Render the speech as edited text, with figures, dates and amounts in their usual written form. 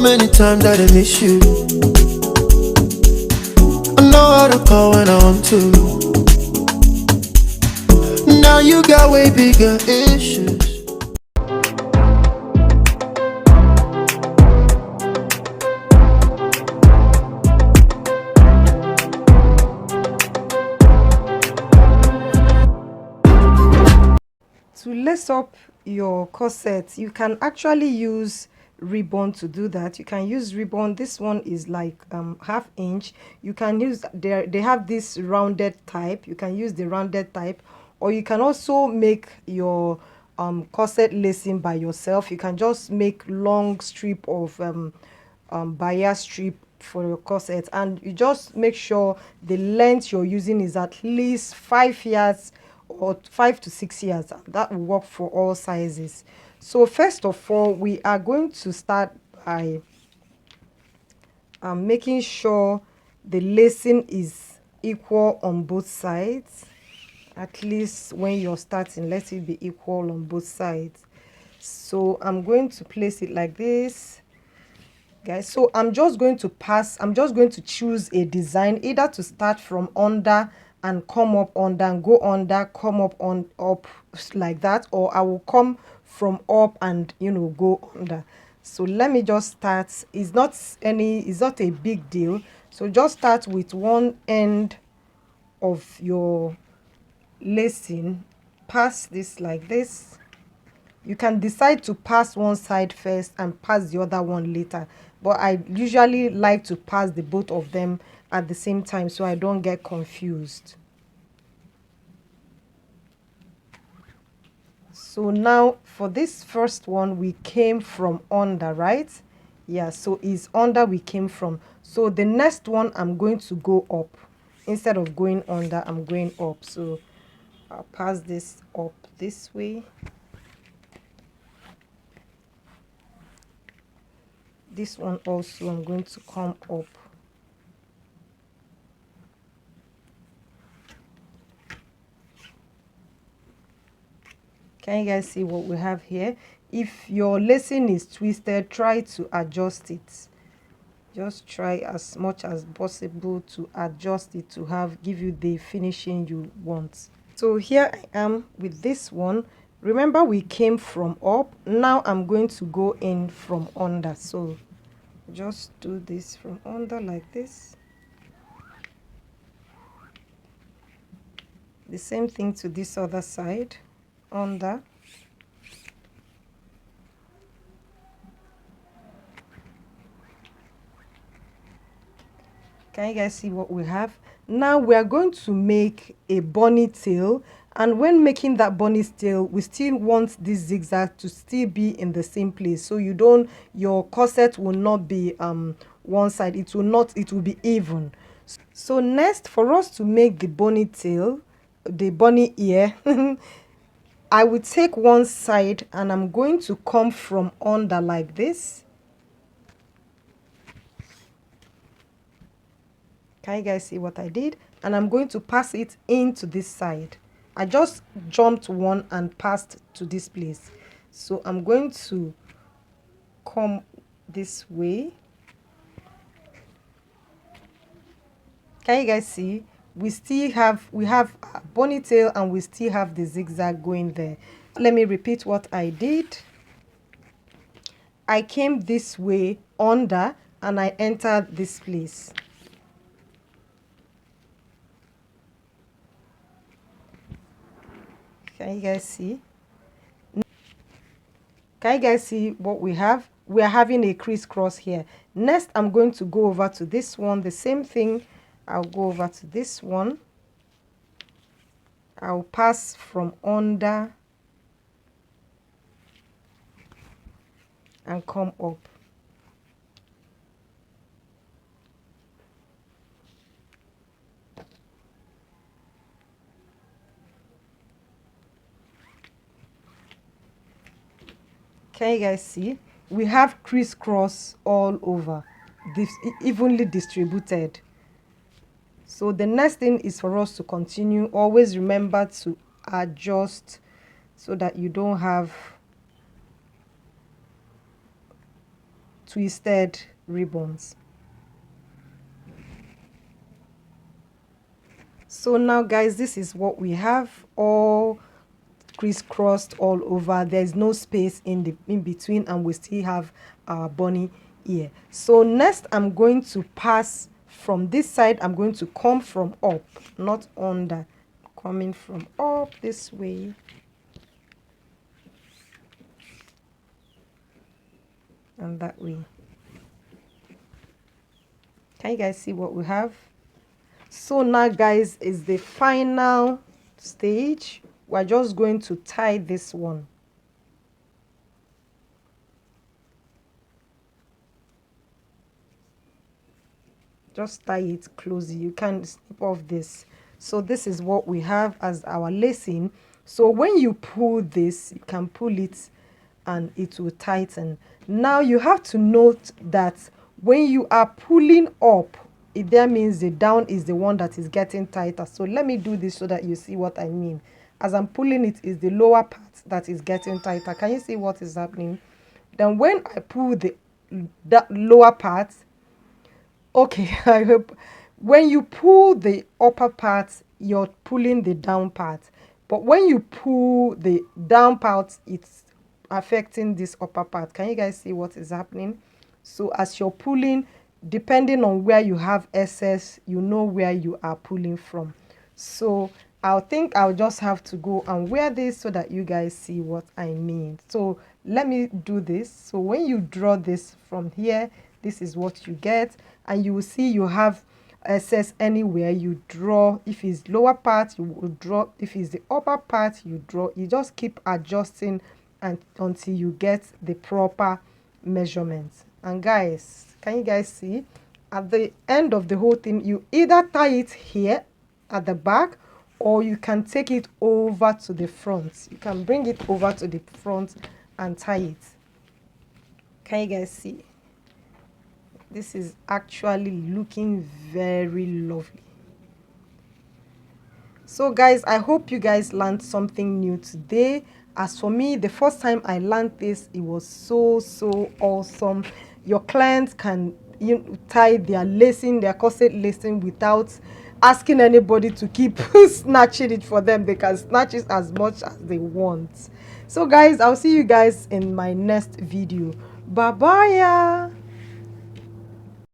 many times that I miss you. I know how to call when I want to. Now you got way bigger issues. To lace up your corset, you can actually use ribbon to do that. You can use ribbon. This one is like half inch. You can use, they have this rounded type. You can use the rounded type, or you can also make your corset lacing by yourself. You can just make long strip of bias strip for your corset, and you just make sure the length you're using is at least 5 yards or 5 to 6 yards. That will work for all sizes. So first of all, we are going to start by making sure the lacing is equal on both sides. At least when you're starting, let it be equal on both sides. So I'm going to place it like this, guys. So I'm just going to choose a design, either to start from under and come up under and go under, come up on up like that, or I will come from up and go under. So let me just start. It's not a big deal. So just start with one end of your lacing, pass this like this. You can decide to pass one side first and pass the other one later, but I usually like to pass the both of them at the same time so I don't get confused. So now for this first one, we came from under, right? Yeah, so it's under we came from. So the next one, I'm going to go up. Instead of going under, I'm going up. So I'll pass this up this way. This one also, I'm going to come up. Can you guys see what we have here? If your lacing is twisted, try to adjust it. Just try as much as possible to adjust it to give you the finishing you want. So here I am with this one. Remember, we came from up. Now I'm going to go in from under. So just do this from under like this. The same thing to this other side, under. Can you guys see what we have? Now we are going to make a bunny tail, and when making that bunny tail, we still want this zigzag to still be in the same place, so your corset will not be one side, it will be even. So next, for us to make the bunny tail, the bunny ear, I will take one side and I'm going to come from under like this. Can you guys see what I did? And I'm going to pass it into this side. I just jumped one and passed to this place. So I'm going to come this way. Can you guys see? We have a ponytail and we still have the zigzag going there. Let me repeat what I did. I came this way under and I entered this place. Can you guys see? Can you guys see what we have? We are having a crisscross here. Next, I'm going to go over to this one. The same thing. I'll go over to this one. I'll pass from under and come up. Can you guys see? We have crisscross all over, evenly distributed. So the next thing is for us to continue. Always remember to adjust so that you don't have twisted ribbons. So now guys, this is what we have, all crisscrossed all over. There's no space in between, and we still have our bunny ear. So next I'm going to pass from this side. I'm going to come from up, not under, coming from up this way. And that way. Can you guys see what we have? So now guys is the final stage. We're just going to tie this one. Just tie it closely. You can snip off this. So this is what we have as our lacing. So when you pull this, you can pull it and it will tighten. Now you have to note that when you are pulling up, it there means the down is the one that is getting tighter. So let me do this so that you see what I mean. As I'm pulling it, is the lower part that is getting tighter. Can you see what is happening? Then when I pull that lower part, okay, I hope when you pull the upper part, you're pulling the down part. But when you pull the down part, it's affecting this upper part. Can you guys see what is happening? So as you're pulling, depending on where you have excess, you know where you are pulling from. So I think I'll just have to go and wear this so that you guys see what I mean. So let me do this. So when you draw this from here, this is what you get, and you will see you have excess anywhere. You draw. If it's lower part, you will draw. If it's the upper part, you draw. You just keep adjusting and until you get the proper measurements. And guys, can you guys see at the end of the whole thing, you either tie it here at the back, or you can take it over to the front. You can bring it over to the front and tie it. Can you guys see? This is actually looking very lovely. So guys, I hope you guys learned something new today. As for me, the first time I learned this, it was so awesome. Your clients can tie their lacing, their corset lacing, without asking anybody to keep snatching it for them. They can snatch it as much as they want. So guys, I'll see you guys in my next video. Bye bye.